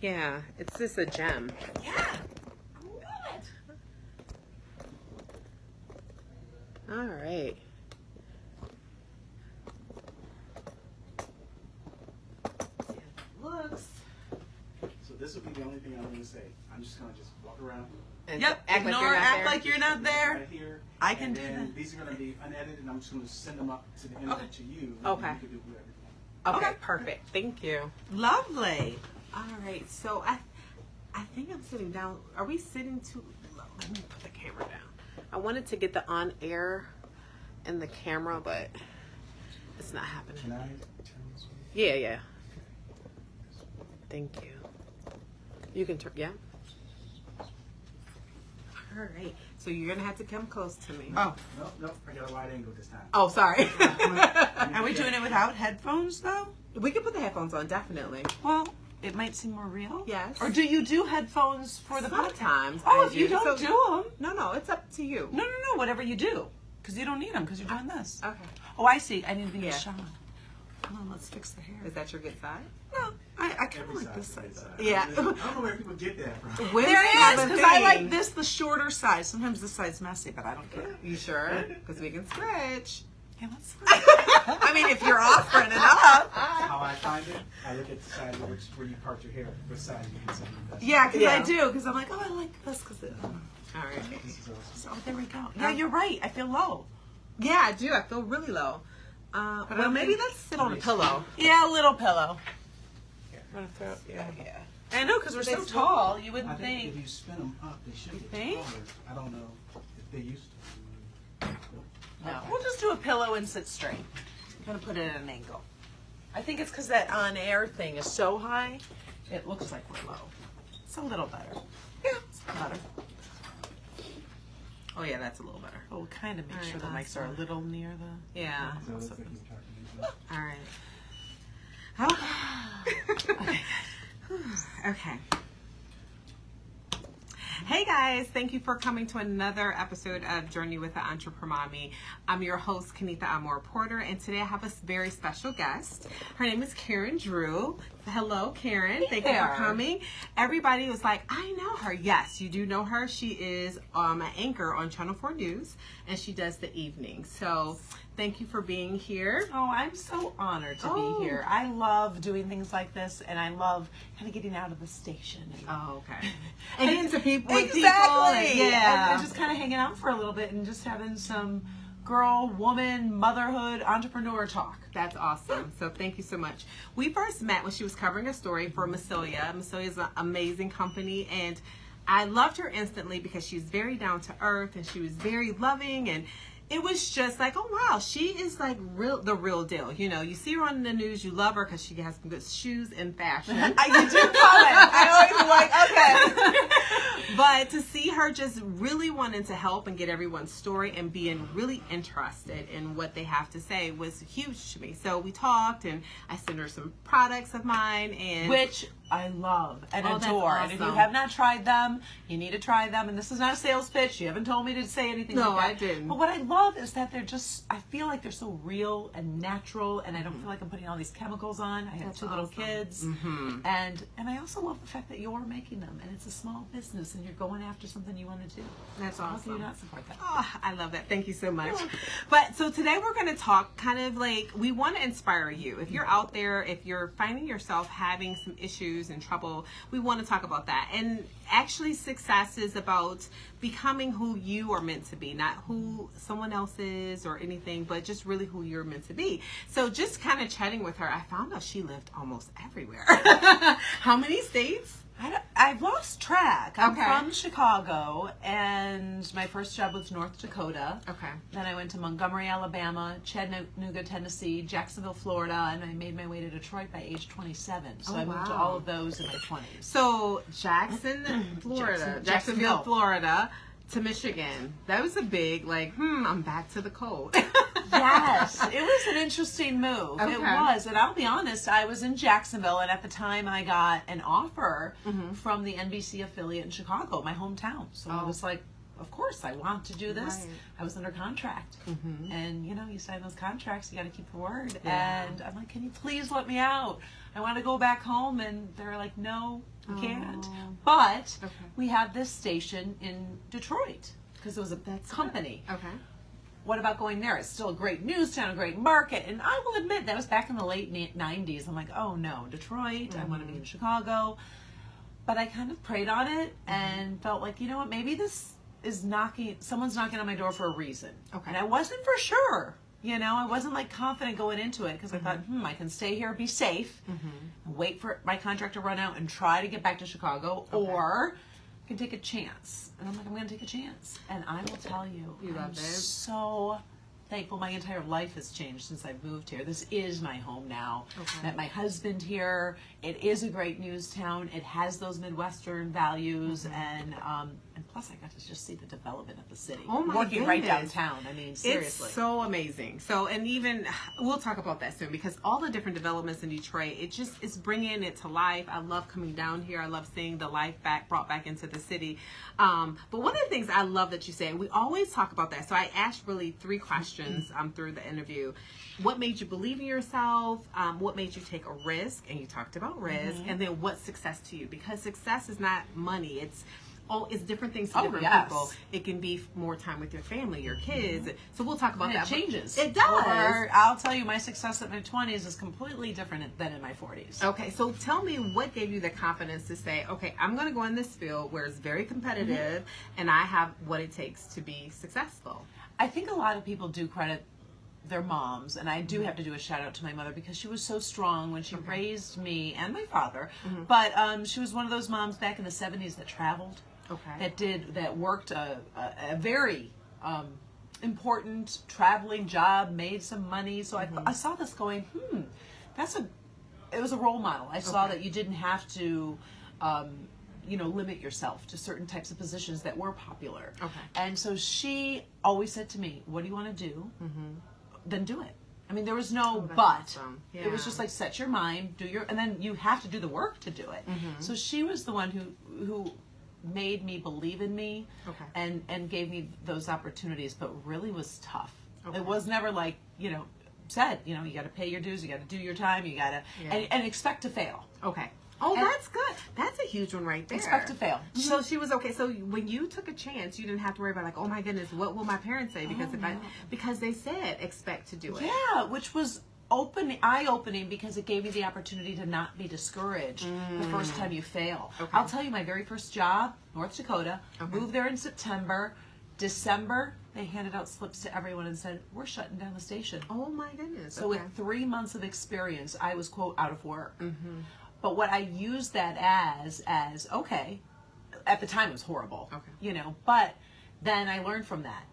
Yeah, it's just a gem. Yeah. Good. All right. Looks. So this will be the only thing I'm going to say. I'm just going to walk around. And Yep. act like Ignore. you're not Act there. like you're not there. Right here. I can and do then that. These are going to be unedited, and I'm just going to send them up to the internet to you. And Okay. You can do whatever you want. Okay, Okay. perfect. Thank you. Lovely. All right, so I think I'm sitting down. Are we sitting too low? Let me put the camera down. I wanted to get the on air and the camera, but it's not happening. Can I turn this way? Yeah, yeah. Thank you. You can turn, yeah? All right. So you're going to have to come close to me. Oh, Nope. I got a wide angle this time. Oh, sorry. are we doing it without headphones though? We can put the headphones on, definitely. Well, it might seem more real. Yes. Or do you do headphones for the podcast? Sometimes. Oh, I if you don't So- do them. No, it's up to you. No, whatever you do. Because you don't need them because you're doing this. Okay. Oh, I see. I need to be Yeah. a shot. Hold on, let's fix the hair. Is that your good side? No, I kind of Every like side this is side. good side. Yeah. I don't know where people get that from. Women There have is, a because I like thing. this, the shorter side. Sometimes this side's messy, but I don't care. You sure? Because we can switch. Yeah, let's. I mean, if you're offering it up. How I find it, I look at the side where you part your hair, which side you can send the best. Yeah, because Yeah. I do. Because I'm like, oh, I like this. Because All right. This is awesome. oh, there we go. Yeah, you're right. I feel low. Yeah, I do. I feel really low. I Well, don't maybe think- let's sit on a pillow. Yeah, a little pillow. I'm gonna throw. Yeah. I know, because we're so They- tall. You I wouldn't think think. if you spin them up, they should get think? taller. I don't know if they used to. No, we'll just do a pillow and sit straight. I'm gonna put it at an angle. I think it's because that on-air thing is so high, it looks like we're low. It's a little better. Yeah, it's better. Oh yeah, that's a little better. But we'll kind of make All sure the right, mics are a awesome. little near the. Yeah. So it looks like you're talking All right. Okay. Hey guys, thank you for coming to another episode of Journey with the Entrepreneur Mommy. I'm your host, Kenita Amour-Porter, and today I have a very special guest. Her name is Karen Drew. Hello, Karen. Thank you for there. coming. Everybody was like, I know her. Yes, you do know her. She is an anchor on Channel 4 News, and she does the evening. So thank you for being here. Oh, I'm so honored to Oh. be here. I love doing things like this, and I love kind of getting out of the station. And, Oh, okay. And getting to people. exactly. Yeah. And just kind of hanging out for a little bit and just having some girl, woman, motherhood, entrepreneur talk. That's awesome. So thank you so much. We first met when she was covering a story for Massilia. Massilia is an amazing company, and I loved her instantly because she's very down to earth and she was very loving, and it was just like, oh wow, she is like the real deal. You know, you see her on the news, you love her because she has some good shoes and fashion. You do comment. I always like, okay. But to see her just really wanting to help and get everyone's story and being really interested in what they have to say was huge to me. So we talked, and I sent her some products of mine, and Which I love and Oh, that's adore. And if you awesome. have not tried them, you need to try them. And this is not a sales pitch. You haven't told me to say anything No, like that. I didn't. But what I love is that they're just, I feel like they're so real and natural, and I don't feel like I'm putting all these chemicals on. I have That's two little awesome. kids. Mhm. And I also love the fact that you're making them, and it's a small business, and you're going after something you want to do. That's How can awesome. you not support that? Oh, I love that. Thank you so much. But so today we're going to talk kind of like, we want to inspire you. If you're out there, if you're finding yourself having some issues and trouble, we want to talk about that. And actually success is about becoming who you are meant to be, not who someone else is or anything, but just really who you're meant to be. So just kind of chatting with her, I found out she lived almost everywhere. How many states? I've lost track. I'm Okay. from Chicago, and my first job was North Dakota. Okay. Then I went to Montgomery, Alabama, Chattanooga, Tennessee, Jacksonville, Florida, and I made my way to Detroit by age 27. So Oh, I moved to wow. all of those in my 20s. So Jackson, Florida, Jacksonville, Florida to Michigan. That was a big, like, I'm back to the cold. Yes, it was an interesting move. Okay. It was, and I'll be honest, I was in Jacksonville, and at the time I got an offer from the NBC affiliate in Chicago, my hometown. So I Oh. was like, of course, I want to do this. Right. I was under contract. And, you know, you sign those contracts, you got to keep your word. Yeah. And I'm like, can you please let me out? I want to go back home. And they're like, no, you can't. But we have this station in Detroit because it was a company. Good. Okay. What about going there? It's still a great news town, a great market. And I will admit, that was back in the late 90s. I'm like, oh no, Detroit, I want to be in Chicago. But I kind of prayed on it and felt like, you know what, maybe this is someone's knocking on my door for a reason. Okay. And I wasn't for sure. You know, I wasn't like confident going into it because I thought, I can stay here, be safe, and wait for my contract to run out and try to get back to Chicago, or I can take a chance. And I'm like, I'm going to take a chance. And I will tell you, I'm so thankful. My entire life has changed since I've moved here. This is my home now. Met my husband here. It is a great news town. It has those Midwestern values, and plus I got to just see the development of the city. Oh my Working right goodness. downtown. I mean, seriously. It's so amazing. So, and even, we'll talk about that soon, because all the different developments in Detroit, it's bringing it to life. I love coming down here. I love seeing the life brought back into the city. But one of the things I love that you say, we always talk about that. So I asked really 3 questions through the interview. What made you believe in yourself? What made you take a risk? And you talked about risk. And then what's success to you? Because success is not money. It's different things to different people. It can be more time with your family, your kids. So we'll talk about that. It changes. It does. Or I'll tell you, my success in my 20s is completely different than in my 40s. Okay, so tell me what gave you the confidence to say, okay, I'm going to go in this field where it's very competitive and I have what it takes to be successful. I think a lot of people do credit their moms, and I do have to do a shout out to my mother because she was so strong when she raised me and my father. But she was one of those moms back in the 70s that traveled. That worked a very important traveling job, made some money. So I saw this going, it was a role model. I saw that you didn't have to, limit yourself to certain types of positions that were popular. And so she always said to me, what do you want to do? Then do it. I mean, there was no but. Awesome. Yeah. It was just like, set your mind, and then you have to do the work to do it. So she was the one who made me believe in me and gave me those opportunities, but really was tough. It was never like, said, you got to pay your dues, you got to do your time, you got to, and expect to fail. Oh, that's good. That's a huge one right there. Expect to fail. So she was okay. So when you took a chance, you didn't have to worry about like, oh my goodness, what will my parents say? Because because they said expect to do it. Yeah, which was eye-opening because it gave me the opportunity to not be discouraged the first time you fail. I'll tell you, my very first job, North Dakota, moved there in September. December, they handed out slips to everyone and said, we're shutting down the station. Oh my goodness. So with 3 months of experience, I was, quote, out of work. But what I used that as okay, at the time it was horrible, but then I learned from that.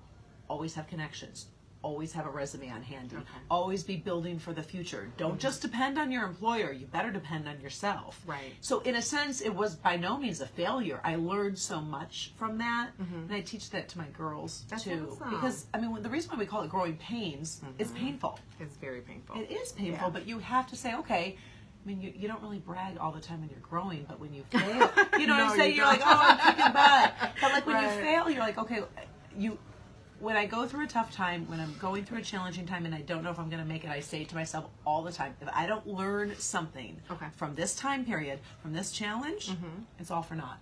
Always have connections. Always have a resume on hand. Always be building for the future. Don't just depend on your employer. You better depend on yourself. So in a sense, it was by no means a failure. I learned so much from that. And I teach that to my girls too. Awesome. Because, I mean, the reason why we call it growing pains, it's painful. It's very painful. It is painful, but you have to say, okay, I mean, you don't really brag all the time when you're growing, but when you fail, you know what I'm saying? You're like, oh, I'm kicking butt. But like when you fail, you're like, okay, when I go through a tough time, when I'm going through a challenging time and I don't know if I'm going to make it, I say to myself all the time, if I don't learn something from this time period, from this challenge, it's all for naught.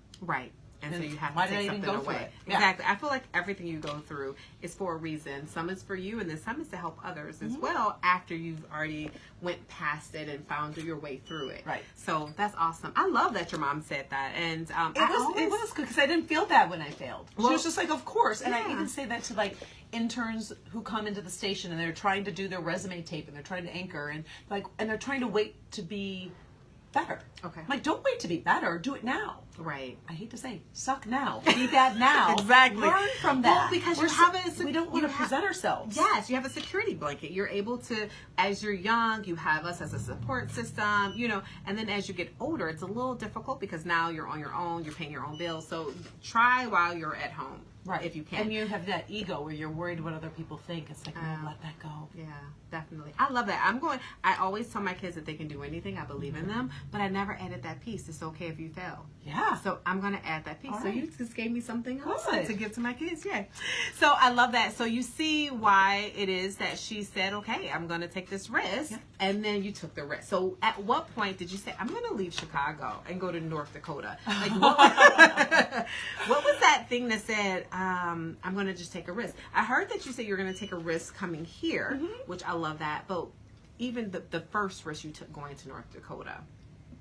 And so you have why to did I take even something go through away. it? Exactly. I feel like everything you go through is for a reason. Some is for you, and then some is to help others as well after you've already went past it and found your way through it. So that's awesome. I love that your mom said that. And it was good because I didn't feel that when I failed. She was just like, of course. And I even say that to like interns who come into the station and they're trying to do their resume tape and they're trying to anchor and they're trying to wait to be better. I'm like, don't wait to be better. Do it now. I hate to say, suck now. Be bad now. Learn from that. Well, because we don't want to present ourselves. Yes, you have a security blanket. You're able to, as you're young, you have us as a support system, and then as you get older, it's a little difficult because now you're on your own, you're paying your own bills. So try while you're at home. Right. if you can. And you have that ego where you're worried what other people think. It's like, no, let that go. Yeah, definitely. I love that. I always tell my kids that they can do anything. I believe in them, but I never added that piece. It's okay if you fail. Yeah. So I'm going to add that piece. All So right. you just gave me something else Good. to give to my kids. Yeah. So I love that. So you see why it is that she said, okay, I'm going to take this risk. Yeah. And then you took the risk. So at what point did you say, I'm going to leave Chicago and go to North Dakota? Like, what was that thing that said, I'm going to just take a risk? I heard that you said you were going to take a risk coming here, which I love that. But even the first risk you took going to North Dakota.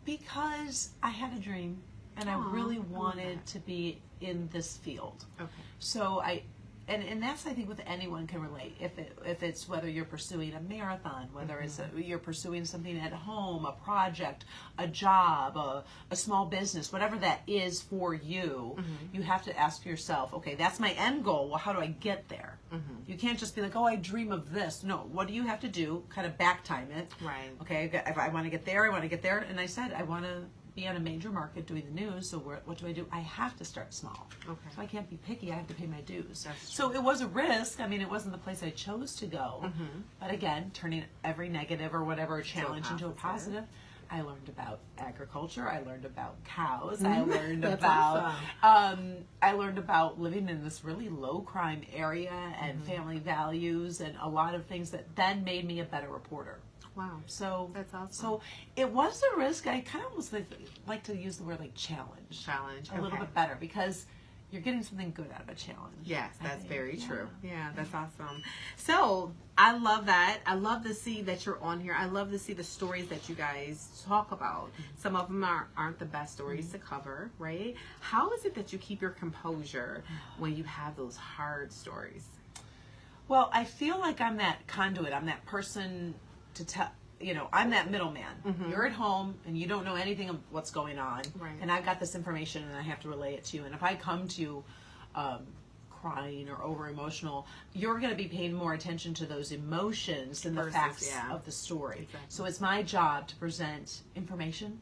Because I had a dream and I really wanted to be in this field. Okay. So and that's, I think, with anyone can relate. If it's whether you're pursuing a marathon, whether it's you're pursuing something at home, a project, a job, a small business, whatever that is for you, you have to ask yourself, okay, that's my end goal. Well, how do I get there? You can't just be like, oh, I dream of this. No, what do you have to do? Kind of back time it. Right. Okay, if I want to get there, I want to get there. And I said, I want to be on a major market doing the news, so what do? I have to start small. Okay. So I can't be picky, I have to pay my dues. That's So it was a risk. I mean, it wasn't the place I chose to go. But again, turning every negative or whatever challenge into a positive. I learned about agriculture. I learned about cows. I learned about I learned about living in this really low crime area and family values and a lot of things that then made me a better reporter. Wow. So That's awesome. So it was a risk. I kind of almost like to use the word like challenge. Challenge. A little bit better because you're getting something good out of a challenge. Yes, that's very Yeah. true. Yeah, that's awesome. So I love that. I love to see that you're on here. I love to see the stories that you guys talk about. Some of them aren't the best stories to cover, right? How is it that you keep your composure when you have those hard stories? Well, I feel like I'm that conduit. I'm that person to tell. I'm that middleman. You're at home and you don't know anything of what's going on, Right. and I've got this information and I have to relay it to you. And if I come to you crying or over emotional, you're going to be paying more attention to those emotions than the Versus, facts yeah. of the story. Exactly. So it's my job to present information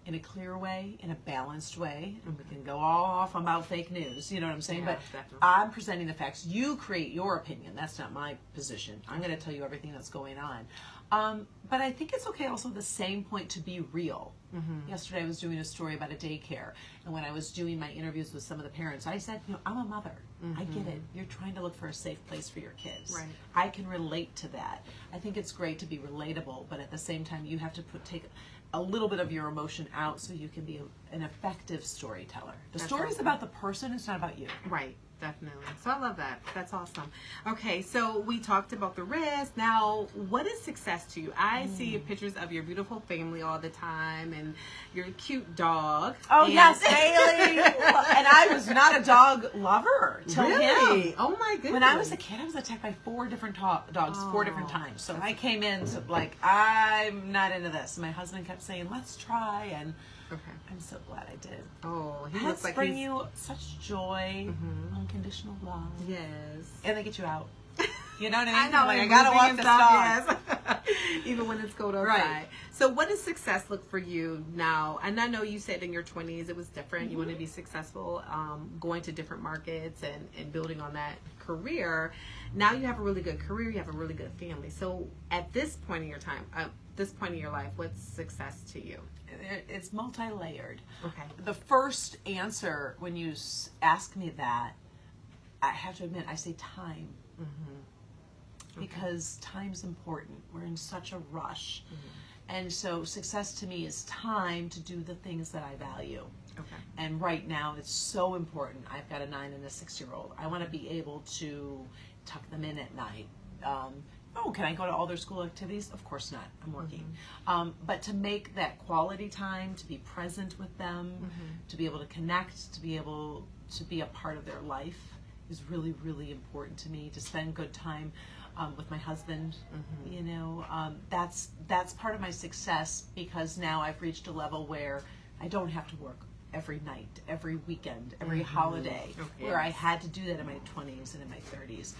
in a clear way, in a balanced way, and we can go all off about fake news, you know what I'm saying? Yeah, But definitely. I'm presenting the facts. You create your opinion. That's not my position. I'm going to tell you everything that's going on. But I think it's okay also at the same point to be real. Yesterday I was doing a story about a daycare, and when I was doing my interviews with some of the parents, I said, I'm a mother. I get it. You're trying to look for a safe place for your kids. Right. I can relate to that. I think it's great to be relatable, but at the same time you have to take a little bit of your emotion out so you can be an effective storyteller. The story is awesome. about the person, it's not about you. Right, definitely. So I love that. That's awesome. Okay, so we talked about the risk. Now, what is success to you? I see pictures of your beautiful family all the time and your cute dog. Oh, And- yes, Bailey. And I was not a dog lover till Really? him. Oh my goodness. When I was a kid, I was attacked by 4 different dogs, 4 different times. So I came in like, I'm not into this. My husband kept saying, let's try, and Okay. I'm so glad I did. Oh, he Pets looks like bring he's... you such joy, unconditional love, Yes. and they get you out. You know what I mean? I know. Like, I and gotta moving walk and this stuff, dog. yes. Even when it's cold outside. Right. So what does success look for you now? And I know you said in your 20s it was different. You want to be successful, going to different markets and building on that career. Now you have a really good career. You have a really good family. So at this point in your time, this point in your life, what's success to you? It's multi-layered. Okay. The first answer when you ask me that, I have to admit, I say time. Because time's important. We're in such a rush. And so success to me is time to do the things that I value. Okay. And right now it's so important. I've got a 9 and a 6-year-old. I want to be able to tuck them in at night. Can I go to all their school activities? Of course not. I'm working. But to make that quality time, to be present with them, to be able to connect, to be able to be a part of their life is really, really important to me. To spend good time with my husband, that's part of my success, because now I've reached a level where I don't have to work every night, every weekend, every holiday, where I had to do that in my 20s and in my 30s.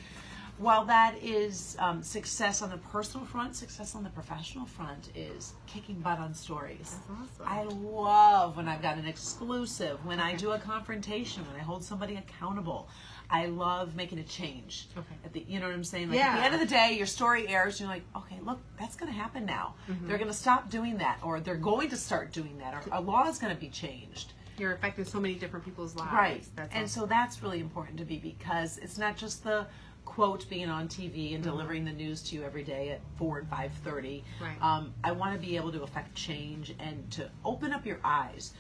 while that is success on the personal front, success on the professional front is kicking butt on stories. That's awesome. I love when I've got an exclusive, when I do a confrontation, when I hold somebody accountable. I love making a change. Okay. At the, you know what I'm saying? Like, at the end of the day, your story airs, and you're like, okay, look, that's going to happen now. They're going to stop doing that, or they're going to start doing that, or a law is going to be changed. You're affecting so many different people's lives. Right. That's and awesome. so that's really important to me, because it's not just the quote being on TV and delivering the news to you every day at 4 and 5:30. Right. I want to be able to affect change and to open up your eyes.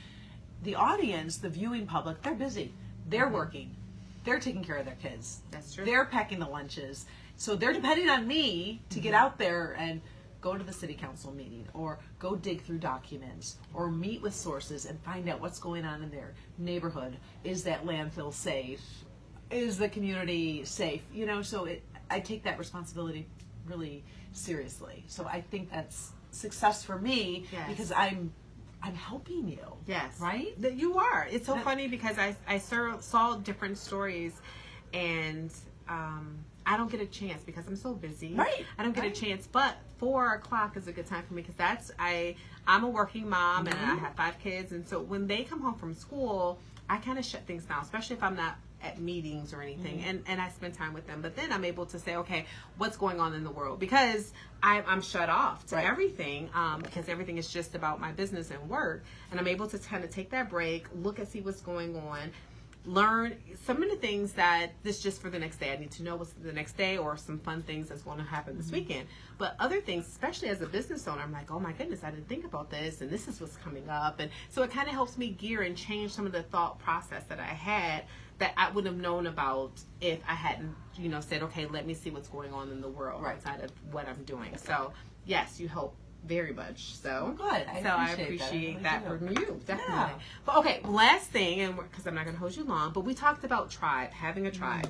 The audience, the viewing public, they're busy. They're working. They're taking care of their kids. That's true. They're packing the lunches. So they're depending on me to get out there and go to the city council meeting, or go dig through documents, or meet with sources and find out what's going on in their neighborhood. Is that landfill safe? Is the community safe? You know, so I take that responsibility really seriously. So I think that's success for me, because I'm helping you. Yes. Right? That you are. It's so funny because I saw different stories, and I don't get a chance because I'm so busy. Right. I don't get a chance, but 4 o'clock is a good time for me, because I'm a working mom and I have 5 kids, and so when they come home from school, I kind of shut things down, especially if I'm not at meetings or anything, and I spend time with them. But then I'm able to say, okay, what's going on in the world, because I'm shut off to everything, because everything is just about my business and work, and I'm able to kind of take that break, look and see what's going on, learn some of the things that this just for the next day. I need to know what's the next day, or some fun things that's going to happen this weekend. But other things, especially as a business owner, I'm like, oh my goodness, I didn't think about this, and this is what's coming up. And so it kind of helps me gear and change some of the thought process that I had that I would have known about if I hadn't, said, okay, let me see what's going on in the world outside of what I'm doing. So yes, you help very much. So good. I appreciate that from you, definitely. Yeah. But okay, last thing, and because I'm not going to hold you long, but we talked about tribe, having a tribe.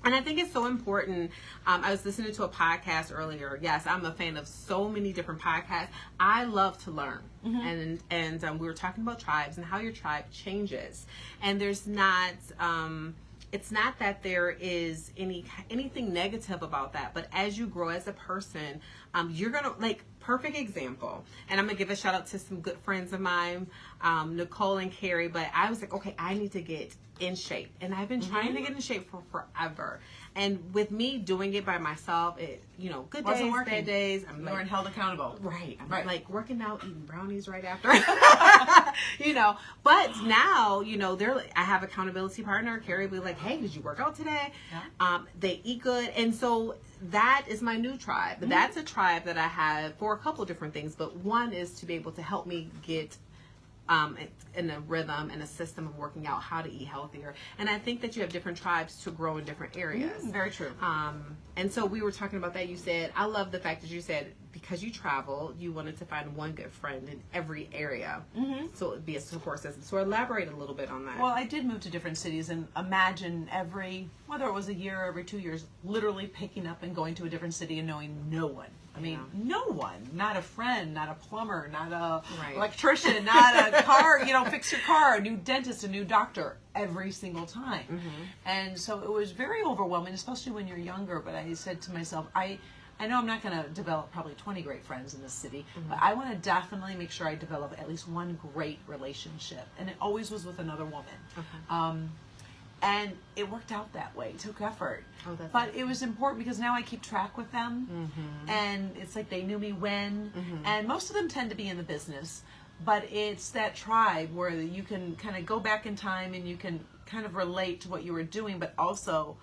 And I think it's so important. I was listening to a podcast earlier. Yes, I'm a fan of so many different podcasts. I love to learn. And we were talking about tribes and how your tribe changes. And there's not, it's not that there is anything negative about that. But as you grow as a person, you're going to, perfect example. And I'm going to give a shout out to some good friends of mine, Nicole and Carrie. But I was like, okay, I need to get in shape, and I've been trying to get in shape for forever. And with me doing it by myself, it good days, bad days, I'm weren't held accountable. Right. I'm like working out, eating brownies right after. But now I have accountability partner. Carrie will be like, hey, did you work out today? Yeah. They eat good, and so that is my new tribe. That's a tribe that I have for a couple different things, but one is to be able to help me get in a rhythm and a system of working out how to eat healthier. And I think that you have different tribes to grow in different areas. Very true. And so we were talking about that. You said, I love the fact that you said, because you travel, you wanted to find one good friend in every area. So it would be a support system. So elaborate a little bit on that. Well, I did move to different cities, and imagine whether it was a year or every 2 years, literally picking up and going to a different city and knowing no one. I mean, no one, not a friend, not a plumber, not a electrician, not a car, fix your car, a new dentist, a new doctor, every single time. And so it was very overwhelming, especially when you're younger. But I said to myself, I know I'm not going to develop probably 20 great friends in this city, but I want to definitely make sure I develop at least one great relationship. And it always was with another woman. And it worked out that way. It took effort. But it was important because now I keep track with them. And it's like they knew me when. And most of them tend to be in the business. But it's that tribe where you can kind of go back in time and you can kind of relate to what you were doing, but also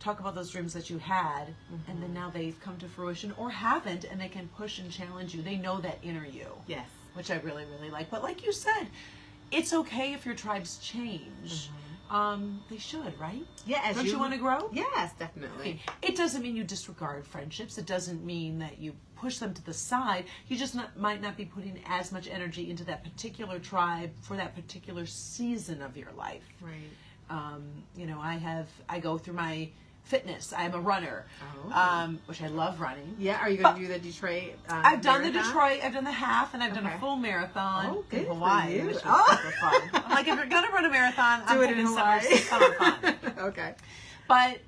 talk about those dreams that you had. And then now they've come to fruition or haven't, and they can push and challenge you. They know that inner you. Yes. Which I really, really like. But like you said, it's okay if your tribes change. They should, right? Yeah. Don't you want to grow? Yes, definitely. It doesn't mean you disregard friendships. It doesn't mean that you push them to the side. You just might not be putting as much energy into that particular tribe for that particular season of your life. Right. I go through my fitness. I'm a runner, which I love running. Yeah, are you going to do the Detroit I've done marathon? the Detroit, I've done the half, and I've done a full marathon in Hawaii, which was super fun. I'm like, if you're going to run a marathon, do I'm it in hoping Hawaii. summer fun. Okay. But,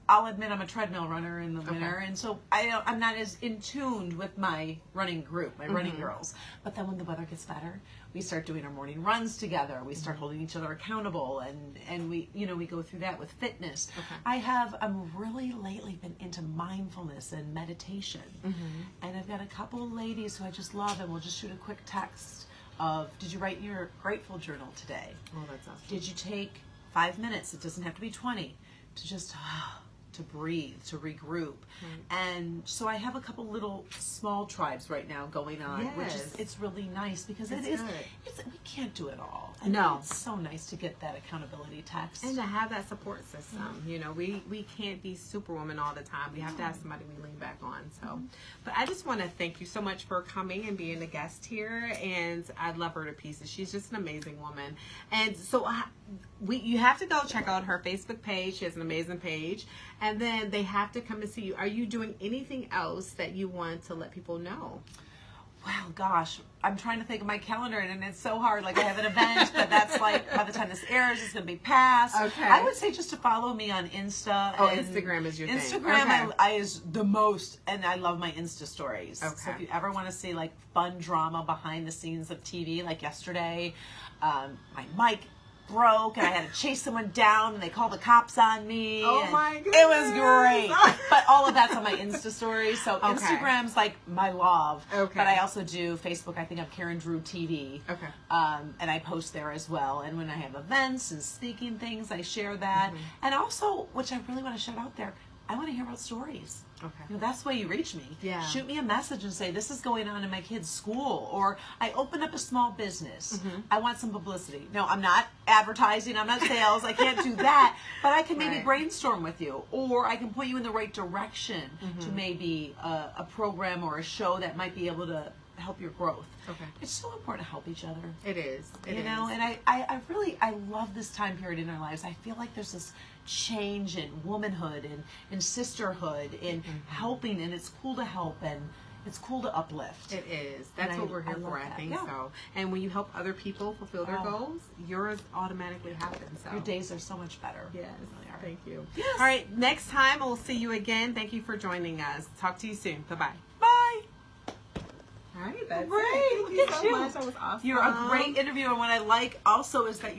I'll admit I'm a treadmill runner in the winter, and so I'm not as in tuned with my running group, my running girls. But then when the weather gets better, we start doing our morning runs together. We start holding each other accountable, and we we go through that with fitness. I'm really lately been into mindfulness and meditation, and I've got a couple of ladies who I just love, and we'll just shoot a quick text of, did you write your grateful journal today? Oh, that's awesome. Did you take 5 minutes? It doesn't have to be 20 to just to breathe, to regroup. And so I have a couple little small tribes right now going on, which is, it's really nice because we can't do it all. And No. it's so nice to get that accountability text. And to have that support system. We can't be superwoman all the time. We have to have somebody we lean back on. So, but I just want to thank you so much for coming and being a guest here. And I love her to pieces. She's just an amazing woman. And so you have to go check out her Facebook page. She has an amazing page. And then they have to come and see you. Are you doing anything else that you want to let people know? Wow, gosh, I'm trying to think of my calendar, and it's so hard. Like, I have an event, but that's like, by the time this airs, it's going to be past. Okay. I would say just to follow me on Insta. Oh, and Instagram is your thing. Instagram is the most, and I love my Insta stories. Okay. So if you ever want to see, like, fun drama behind the scenes of TV, like yesterday, my mic broke and I had to chase someone down and they called the cops on me. Oh my goodness. It was great. But all of that's on my Insta stories. So Okay. Instagram's like my love. Okay. But I also do Facebook. I think I'm Karen Drew TV. Okay. And I post there as well. And when I have events and speaking things, I share that. And also, which I really want to shout out there, I want to hear about stories. Okay. That's the way you reach me. Yeah. Shoot me a message and say, this is going on in my kid's school, or I opened up a small business. I want some publicity. No, I'm not advertising. I'm not sales. I can't do that. But I can maybe Right. brainstorm with you, or I can point you in the right direction to maybe a program or a show that might be able to help your growth. Okay. It's so important to help each other. It is. You know, and I really love this time period in our lives. I feel like there's this change in womanhood and sisterhood in helping, and it's cool to help and it's cool to uplift. It is. That's And what we're here I love for. I that. think Yeah. so. And when you help other people fulfill their goals, yours automatically happens. So Your days are so much better. yes, They really are. thank you. Yes. All right, next time we'll see you again. Thank you for joining us. Talk to you soon. Bye-bye. Bye. All right, that's Great. it. Thank Look you at so you. much. That was awesome. You're a great interviewer, and what I like also is that you're